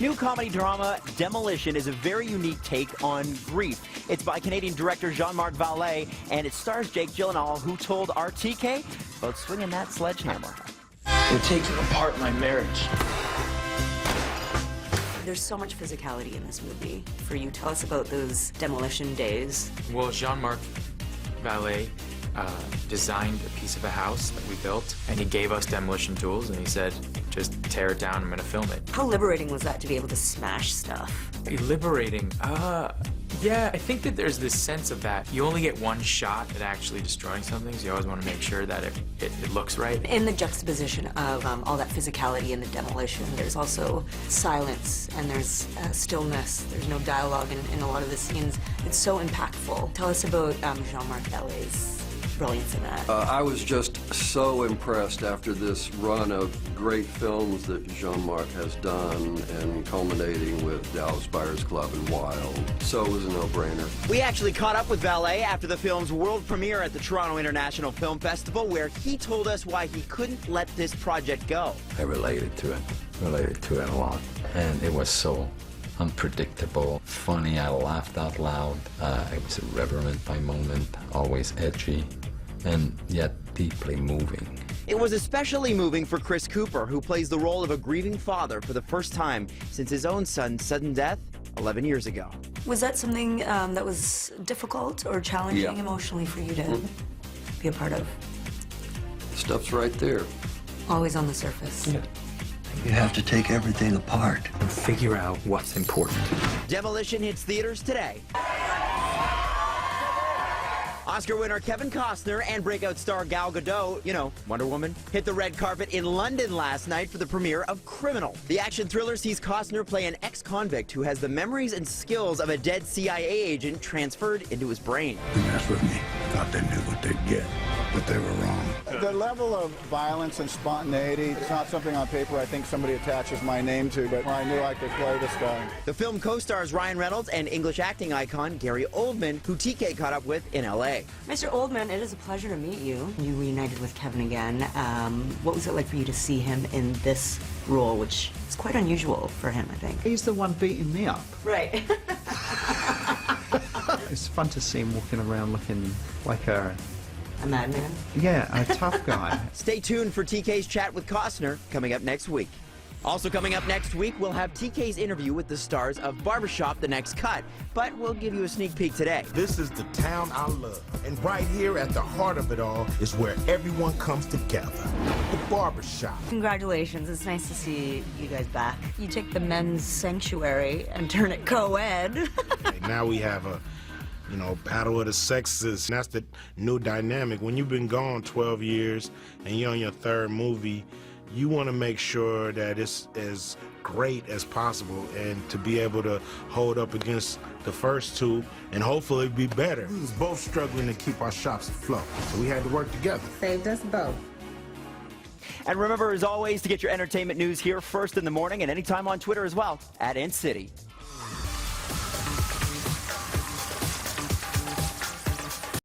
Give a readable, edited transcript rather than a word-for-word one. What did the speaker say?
New comedy drama Demolition is a very unique take on grief. It's by Canadian director Jean-Marc Vallée, and it stars Jake Gyllenhaal, who told RTK about swinging that sledgehammer. You're taking apart my marriage. There's so much physicality in this movie. For you, tell us about those demolition days. Well, Jean-Marc Vallée designed a piece of a house that we built, and he gave us demolition tools, and he said, just tear it down, I'm gonna film it. How liberating was that to be able to smash stuff? Liberating? Yeah, I think that there's this sense of that. You only get one shot at actually destroying something, so you always want to make sure that it looks right. In the juxtaposition of all that physicality in the demolition, there's also silence and there's stillness. There's no dialogue in a lot of the scenes. It's so impactful. Tell us about Jean-Marc Vallée's brilliance in that. I was just so impressed after this run of great films that Jean-Marc has done, and culminating with Dallas Buyers Club and Wild. So it was a no-brainer. We actually caught up with Vallée after the film's world premiere at the Toronto International Film Festival, where he told us why he couldn't let this project go. I related to it a lot, and it was so unpredictable, funny. I laughed out loud. It was irreverent by moment, always edgy, and yet deeply moving. It was especially moving for Chris Cooper, who plays the role of a grieving father for the first time since his own son's sudden death 11 years ago. Was that something that was difficult or challenging Yeah. emotionally for you to be a part of? Stuff's right there. Always on the surface. Yeah. You have to take everything apart And figure out what's important. Demolition hits theaters today. Oscar winner Kevin Costner and breakout star Gal Gadot, you know, Wonder Woman, hit the red carpet in London last night for the premiere of Criminal. The action thriller sees Costner play an ex-convict who has the memories and skills of a dead CIA agent transferred into his brain. They messed with me. Thought they knew what they'd get, but they were wrong. The level of violence and spontaneity, it's not something on paper I think somebody attaches my name to, but I knew I could play this guy. The film co-stars Ryan Reynolds and English acting icon Gary Oldman, who TK caught up with in LA. Mr. Oldman, it is a pleasure to meet you. You reunited with Kevin again. What was it like for you to see him in this role, which is quite unusual for him, I think? He's the one beating me up. Right. It's fun to see him walking around looking like a madman? Yeah, a tough guy. Stay tuned for TK's chat with Costner coming up next week. Also coming up next week, we'll have TK's interview with the stars of Barbershop: The Next Cut, but we'll give you a sneak peek today. This is the town I love, and right here at the heart of it all is where everyone comes together. The barbershop. Congratulations. It's nice to see you guys back. You take the men's sanctuary and turn it co-ed. Now we have a battle of the sexes. And that's the new dynamic. When you've been gone 12 years and you're on your third movie, you want to make sure that it's as great as possible, and to be able to hold up against the first two and hopefully be better. We was both struggling to keep our shops afloat, so we had to work together. Saved us both. And remember, as always, to get your entertainment news here first in the morning and anytime on Twitter as well, @InCity.